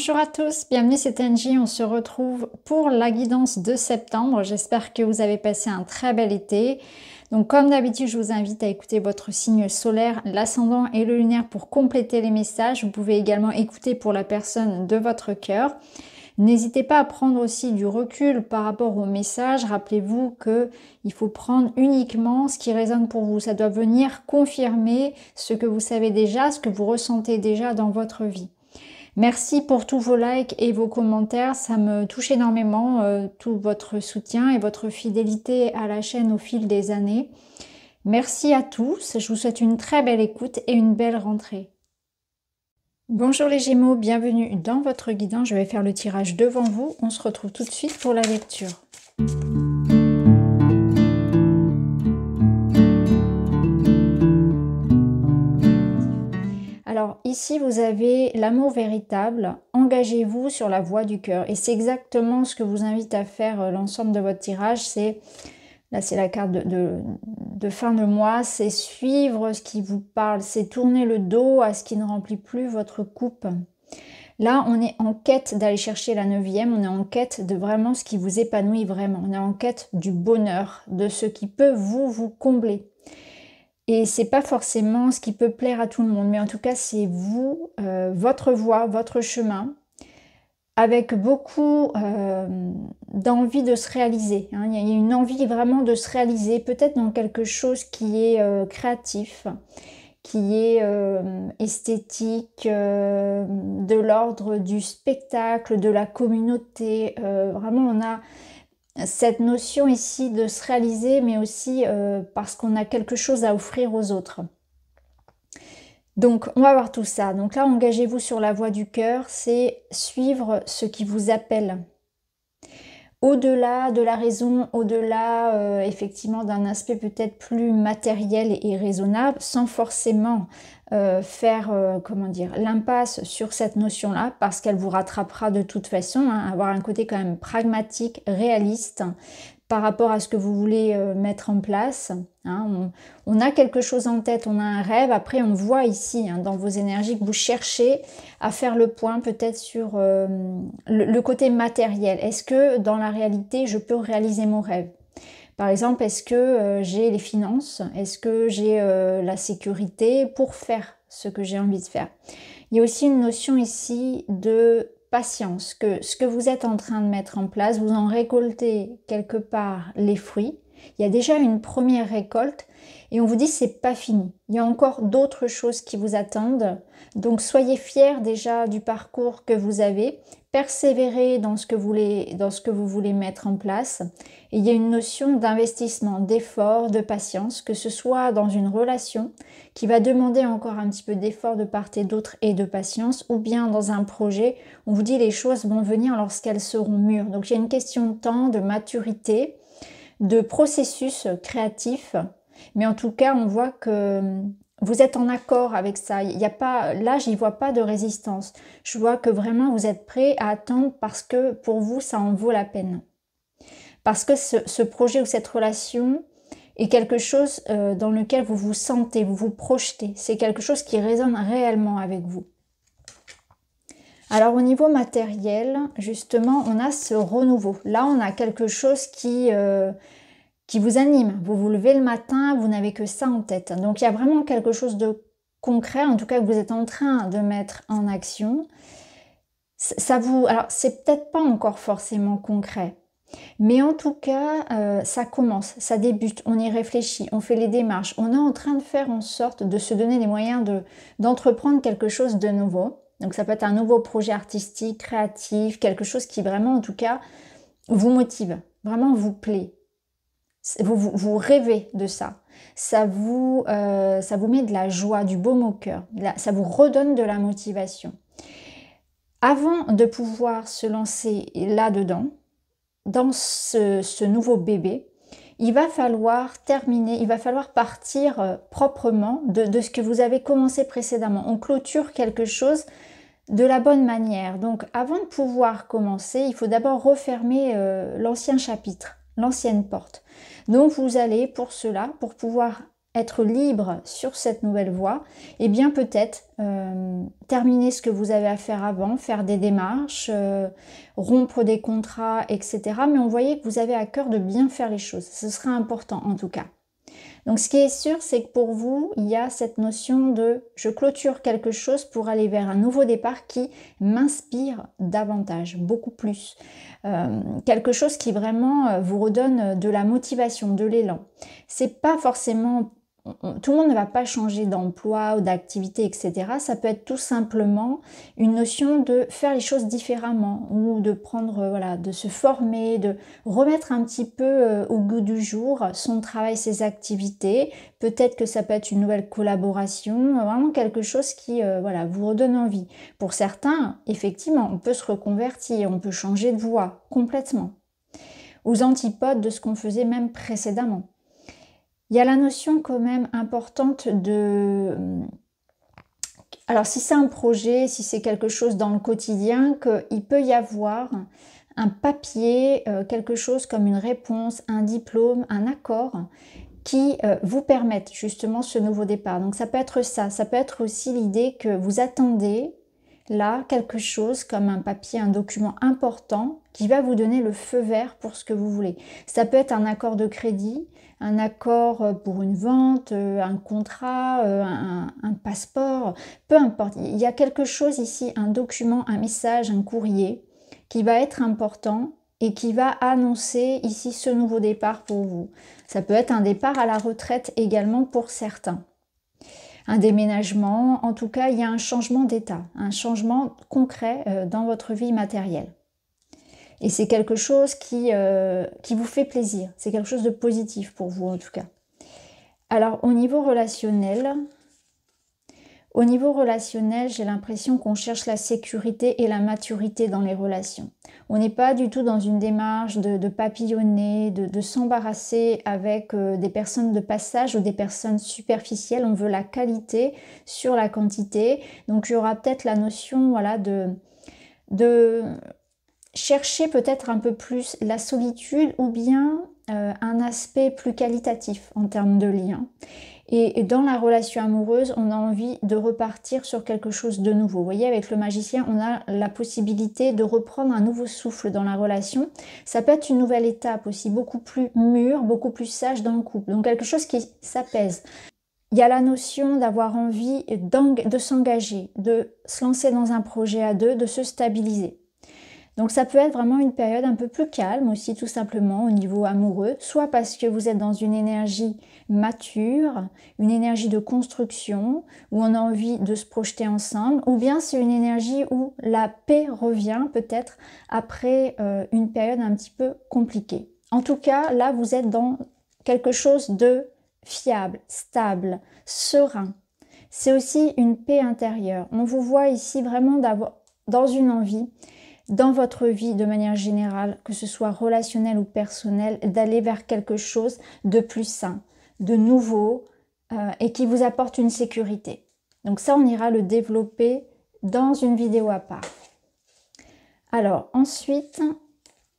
Bonjour à tous, bienvenue, c'est Angie. On se retrouve pour la guidance de septembre. J'espère que vous avez passé un très bel été. Donc comme d'habitude, je vous invite à écouter votre signe solaire, l'ascendant et le lunaire pour compléter les messages. Vous pouvez également écouter pour la personne de votre cœur. N'hésitez pas à prendre aussi du recul par rapport aux messages. Rappelez-vous qu'il faut prendre uniquement ce qui résonne pour vous. Ça doit venir confirmer ce que vous savez déjà, ce que vous ressentez déjà dans votre vie. Merci pour tous vos likes et vos commentaires, ça me touche énormément, tout votre soutien et votre fidélité à la chaîne au fil des années. Merci à tous, je vous souhaite une très belle écoute et une belle rentrée. Bonjour les Gémeaux, bienvenue dans votre guidance, je vais faire le tirage devant vous, on se retrouve tout de suite pour la lecture. Alors ici vous avez l'amour véritable, engagez-vous sur la voie du cœur et c'est exactement ce que vous invite à faire l'ensemble de votre tirage. Là c'est la carte de fin de mois, c'est suivre ce qui vous parle, c'est tourner le dos à ce qui ne remplit plus votre coupe. Là on est en quête d'aller chercher la 9e, on est en quête de vraiment ce qui vous épanouit vraiment, on est en quête du bonheur, de ce qui peut vous combler. Et c'est pas forcément ce qui peut plaire à tout le monde, mais en tout cas c'est vous, votre voie, votre chemin, avec beaucoup d'envie de se réaliser. Hein. Il y a une envie vraiment de se réaliser, peut-être dans quelque chose qui est créatif, qui est esthétique, de l'ordre du spectacle, de la communauté. Vraiment on a cette notion ici de se réaliser, mais aussi parce qu'on a quelque chose à offrir aux autres. Donc, on va voir tout ça. Donc là, engagez-vous sur la voie du cœur, c'est suivre ce qui vous appelle. Au-delà de la raison, au-delà effectivement d'un aspect peut-être plus matériel et raisonnable, sans forcément faire comment dire, l'impasse sur cette notion-là, parce qu'elle vous rattrapera de toute façon, hein, avoir un côté quand même pragmatique, réaliste, par rapport à ce que vous voulez mettre en place. Hein. On a quelque chose en tête, on a un rêve, après on voit ici hein, dans vos énergies que vous cherchez à faire le point peut-être sur le côté matériel. Est-ce que dans la réalité je peux réaliser mon rêve? Par exemple, est-ce que j'ai les finances? Est-ce que j'ai la sécurité pour faire ce que j'ai envie de faire? Il y a aussi une notion ici de patience, que ce que vous êtes en train de mettre en place, vous en récoltez quelque part les fruits. Il y a déjà une première récolte et on vous dit c'est pas fini. Il y a encore d'autres choses qui vous attendent. Donc soyez fiers déjà du parcours que vous avez, persévérez dans ce que vous voulez mettre en place. Et il y a une notion d'investissement, d'effort, de patience, que ce soit dans une relation qui va demander encore un petit peu d'effort de part et d'autre et de patience, ou bien dans un projet, on vous dit les choses vont venir lorsqu'elles seront mûres. Donc il y a une question de temps, de maturité, de processus créatif, mais en tout cas on voit que vous êtes en accord avec ça. Il y a pas, là je n'y vois pas de résistance. Je vois que vraiment vous êtes prêt à attendre parce que pour vous ça en vaut la peine. Parce que ce projet ou cette relation est quelque chose dans lequel vous vous sentez, vous vous projetez. C'est quelque chose qui résonne réellement avec vous. Alors au niveau matériel, justement, on a ce renouveau. Là, on a quelque chose qui vous anime. Vous vous levez le matin, vous n'avez que ça en tête. Donc il y a vraiment quelque chose de concret, en tout cas que vous êtes en train de mettre en action. Alors c'est peut-être pas encore forcément concret, mais en tout cas, ça commence, ça débute, on y réfléchit, on fait les démarches. On est en train de faire en sorte de se donner les moyens d'entreprendre quelque chose de nouveau. Donc ça peut être un nouveau projet artistique, créatif, quelque chose qui vraiment, en tout cas, vous motive, vraiment vous plaît. Vous rêvez de ça. Ça vous met de la joie, du baume au cœur. Ça vous redonne de la motivation. Avant de pouvoir se lancer là-dedans, dans ce nouveau bébé, il va falloir terminer, il va falloir partir proprement de ce que vous avez commencé précédemment. On clôture quelque chose de la bonne manière. Donc avant de pouvoir commencer, il faut d'abord refermer l'ancien chapitre, l'ancienne porte. Donc vous allez pour cela, pour pouvoir être libre sur cette nouvelle voie, et bien peut-être terminer ce que vous avez à faire avant, faire des démarches, rompre des contrats, etc. Mais on voyait que vous avez à cœur de bien faire les choses. Ce sera important en tout cas. Donc ce qui est sûr, c'est que pour vous, il y a cette notion de je clôture quelque chose pour aller vers un nouveau départ qui m'inspire davantage, beaucoup plus. Quelque chose qui vraiment vous redonne de la motivation, de l'élan. C'est pas forcément... Tout le monde ne va pas changer d'emploi ou d'activité, etc. Ça peut être tout simplement une notion de faire les choses différemment ou de prendre, voilà, de se former, de remettre un petit peu au goût du jour son travail, ses activités. Peut-être que ça peut être une nouvelle collaboration, vraiment quelque chose qui, voilà, vous redonne envie. Pour certains, effectivement, on peut se reconvertir, on peut changer de voie complètement, aux antipodes de ce qu'on faisait même précédemment. Il y a la notion quand même importante de... Alors si c'est un projet, si c'est quelque chose dans le quotidien, qu'il peut y avoir un papier, quelque chose comme une réponse, un diplôme, un accord qui vous permettent justement ce nouveau départ. Donc ça peut être ça peut être aussi l'idée que vous attendez là quelque chose comme un papier, un document important qui va vous donner le feu vert pour ce que vous voulez. Ça peut être un accord de crédit, un accord pour une vente, un contrat, un passeport, peu importe. Il y a quelque chose ici, un document, un message, un courrier qui va être important et qui va annoncer ici ce nouveau départ pour vous. Ça peut être un départ à la retraite également pour certains. Un déménagement, en tout cas, il y a un changement d'état, un changement concret dans votre vie matérielle. Et c'est quelque chose qui vous fait plaisir, c'est quelque chose de positif pour vous en tout cas. Alors au niveau relationnel, j'ai l'impression qu'on cherche la sécurité et la maturité dans les relations. On n'est pas du tout dans une démarche de papillonner, de s'embarrasser avec des personnes de passage ou des personnes superficielles. On veut la qualité sur la quantité. Donc il y aura peut-être la notion, voilà, de chercher peut-être un peu plus la solitude ou bien un aspect plus qualitatif en termes de lien. Et dans la relation amoureuse, on a envie de repartir sur quelque chose de nouveau. Vous voyez, avec le magicien, on a la possibilité de reprendre un nouveau souffle dans la relation. Ça peut être une nouvelle étape aussi, beaucoup plus mûre, beaucoup plus sage dans le couple. Donc quelque chose qui s'apaise. Il y a la notion d'avoir envie de s'engager, de se lancer dans un projet à deux, de se stabiliser. Donc ça peut être vraiment une période un peu plus calme aussi tout simplement au niveau amoureux, soit parce que vous êtes dans une énergie mature, une énergie de construction, où on a envie de se projeter ensemble, ou bien c'est une énergie où la paix revient peut-être après une période un petit peu compliquée. En tout cas, là vous êtes dans quelque chose de fiable, stable, serein. C'est aussi une paix intérieure. On vous voit ici vraiment dans une envie, dans votre vie de manière générale, que ce soit relationnel ou personnel, d'aller vers quelque chose de plus sain, de nouveau et qui vous apporte une sécurité. Donc ça, on ira le développer dans une vidéo à part. Alors ensuite,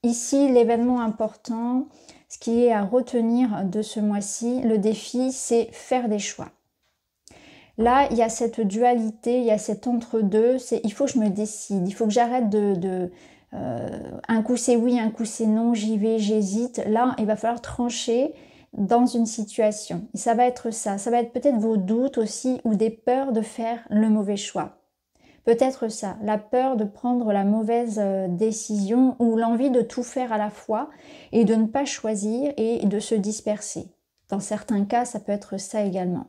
ici, l'événement important, ce qui est à retenir de ce mois-ci, le défi, c'est faire des choix. Là, il y a cette dualité, il y a cet entre-deux, c'est il faut que je me décide, il faut que j'arrête un coup c'est oui, un coup c'est non, j'y vais, j'hésite. Là, il va falloir trancher dans une situation. Et ça va être ça va être peut-être vos doutes aussi ou des peurs de faire le mauvais choix. Peut-être ça, la peur de prendre la mauvaise décision ou l'envie de tout faire à la fois et de ne pas choisir et de se disperser. Dans certains cas, ça peut être ça également.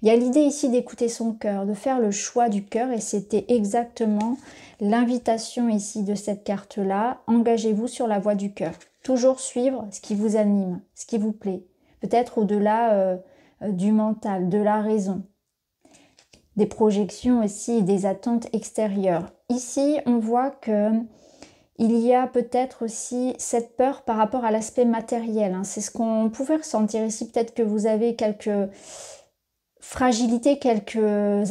Il y a l'idée ici d'écouter son cœur, de faire le choix du cœur et c'était exactement l'invitation ici de cette carte-là. Engagez-vous sur la voie du cœur. Toujours suivre ce qui vous anime, ce qui vous plaît. Peut-être au-delà du mental, de la raison. Des projections aussi, des attentes extérieures. Ici, on voit que il y a peut-être aussi cette peur par rapport à l'aspect matériel. Hein. C'est ce qu'on pouvait ressentir ici. Peut-être que vous avez quelques fragilités, quelques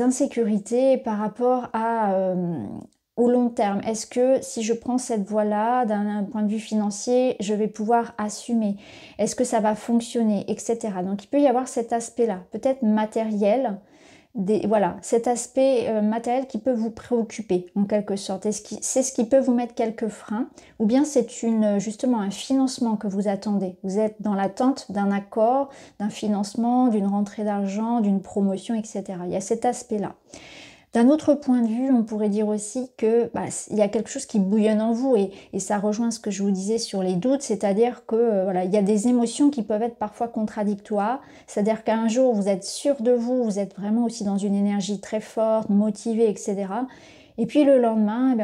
insécurités par rapport à au long terme? Est-ce que si je prends cette voie-là, d'un point de vue financier, je vais pouvoir assumer? Est-ce que ça va fonctionner, etc. Donc il peut y avoir cet aspect-là, peut-être matériel, voilà, cet aspect matériel qui peut vous préoccuper en quelque sorte. C'est ce qui peut vous mettre quelques freins, ou bien c'est justement un financement que vous attendez. Vous êtes dans l'attente d'un accord, d'un financement, d'une rentrée d'argent, d'une promotion, etc. Il y a cet aspect-là. D'un autre point de vue, on pourrait dire aussi que il y a quelque chose qui bouillonne en vous et ça rejoint ce que je vous disais sur les doutes, c'est-à-dire que voilà, il y a des émotions qui peuvent être parfois contradictoires, c'est-à-dire qu'un jour vous êtes sûr de vous, vous êtes vraiment aussi dans une énergie très forte, motivée, etc. Et puis le lendemain,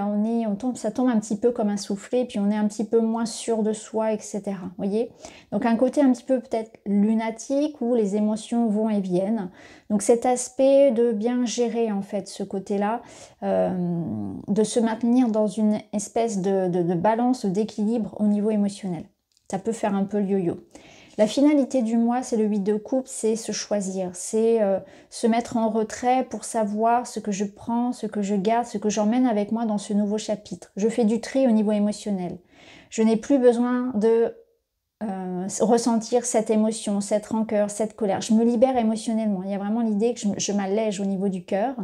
ça tombe un petit peu comme un soufflet, puis on est un petit peu moins sûr de soi, etc. Voyez? Donc un côté un petit peu peut-être lunatique où les émotions vont et viennent. Donc cet aspect de bien gérer en fait ce côté-là, de se maintenir dans une espèce de balance, d'équilibre au niveau émotionnel. Ça peut faire un peu le yo-yo. La finalité du mois, c'est le 8 de coupe, c'est se choisir, c'est se mettre en retrait pour savoir ce que je prends, ce que je garde, ce que j'emmène avec moi dans ce nouveau chapitre. Je fais du tri au niveau émotionnel. Je n'ai plus besoin de ressentir cette émotion, cette rancœur, cette colère. Je me libère émotionnellement. Il y a vraiment l'idée que je m'allège au niveau du cœur.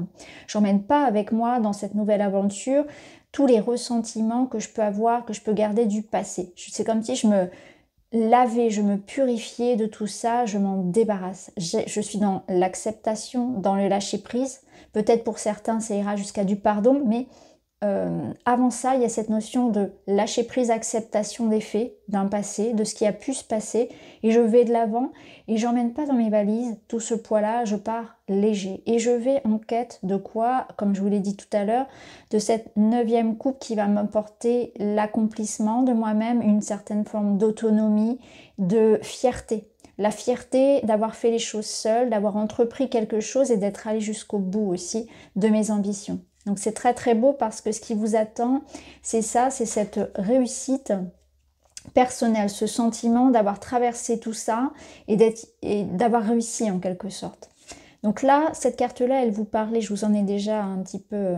J'emmène pas avec moi dans cette nouvelle aventure tous les ressentiments que je peux avoir, que je peux garder du passé. C'est comme si je me lavais, je me purifiais de tout ça, je m'en débarrasse. Je suis dans l'acceptation, dans le lâcher prise. Peut-être pour certains, ça ira jusqu'à du pardon, mais avant ça, il y a cette notion de lâcher prise, acceptation des faits, d'un passé, de ce qui a pu se passer, et je vais de l'avant, et j'emmène pas dans mes valises tout ce poids-là, je pars léger, et je vais en quête de quoi, comme je vous l'ai dit tout à l'heure, de cette 9e coupe qui va m'apporter l'accomplissement de moi-même, une certaine forme d'autonomie, de fierté. La fierté d'avoir fait les choses seule, d'avoir entrepris quelque chose et d'être allé jusqu'au bout aussi de mes ambitions. Donc c'est très très beau parce que ce qui vous attend, c'est ça, c'est cette réussite personnelle, ce sentiment d'avoir traversé tout ça et d'avoir réussi en quelque sorte. Donc là, cette carte-là, elle vous parlait, je vous en ai déjà un petit peu,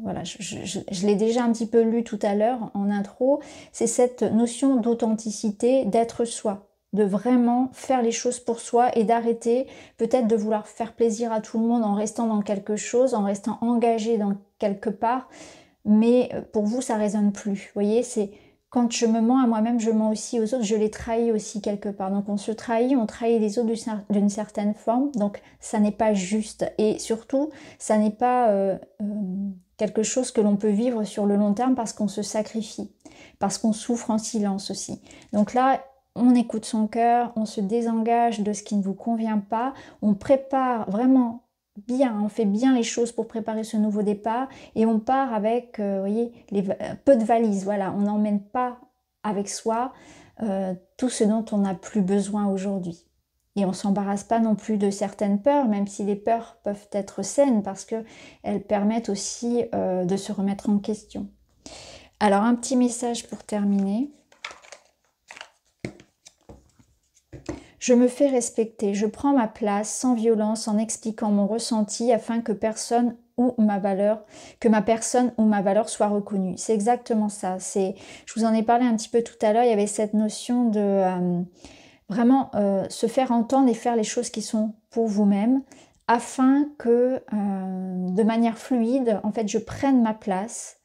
voilà, je l'ai déjà un petit peu lu tout à l'heure en intro, c'est cette notion d'authenticité, d'être soi, de vraiment faire les choses pour soi et d'arrêter peut-être de vouloir faire plaisir à tout le monde en restant dans quelque chose, en restant engagé dans quelque part, mais pour vous ça résonne plus. Vous voyez, c'est quand je me mens à moi-même, je mens aussi aux autres, je les trahis aussi quelque part. Donc on se trahit, on trahit les autres d'une certaine forme, donc ça n'est pas juste. Et surtout, ça n'est pas quelque chose que l'on peut vivre sur le long terme parce qu'on se sacrifie, parce qu'on souffre en silence aussi. Donc là, on écoute son cœur, on se désengage de ce qui ne vous convient pas, on prépare vraiment bien, on fait bien les choses pour préparer ce nouveau départ et on part avec, vous voyez, peu de valises, voilà, on n'emmène pas avec soi tout ce dont on n'a plus besoin aujourd'hui. Et on ne s'embarrasse pas non plus de certaines peurs, même si les peurs peuvent être saines parce qu'elles permettent aussi de se remettre en question. Alors un petit message pour terminer. Je me fais respecter, je prends ma place sans violence en expliquant mon ressenti afin que personne ou ma valeur, que ma personne ou ma valeur soit reconnue. C'est exactement ça. Je vous en ai parlé un petit peu tout à l'heure, il y avait cette notion de vraiment se faire entendre et faire les choses qui sont pour vous-même afin que de manière fluide, en fait, je prenne ma place.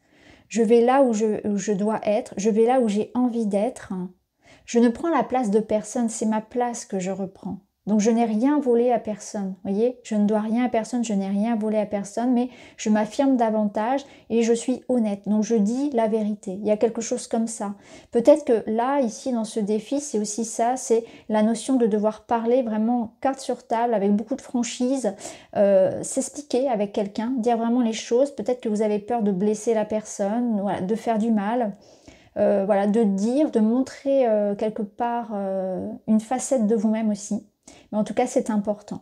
Je vais là où je dois être, je vais là où j'ai envie d'être. Je ne prends la place de personne, c'est ma place que je reprends. Donc je n'ai rien volé à personne, voyez, je ne dois rien à personne, je n'ai rien volé à personne, mais je m'affirme davantage et je suis honnête. Donc je dis la vérité, il y a quelque chose comme ça. Peut-être que là, ici, dans ce défi, c'est aussi ça, c'est la notion de devoir parler vraiment carte sur table, avec beaucoup de franchise, s'expliquer avec quelqu'un, dire vraiment les choses. Peut-être que vous avez peur de blesser la personne, voilà, de faire du mal. Voilà, de dire, de montrer quelque part une facette de vous-même aussi. Mais en tout cas, c'est important.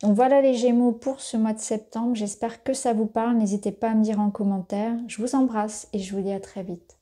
Donc voilà les Gémeaux pour ce mois de septembre. J'espère que ça vous parle. N'hésitez pas à me dire en commentaire. Je vous embrasse et je vous dis à très vite.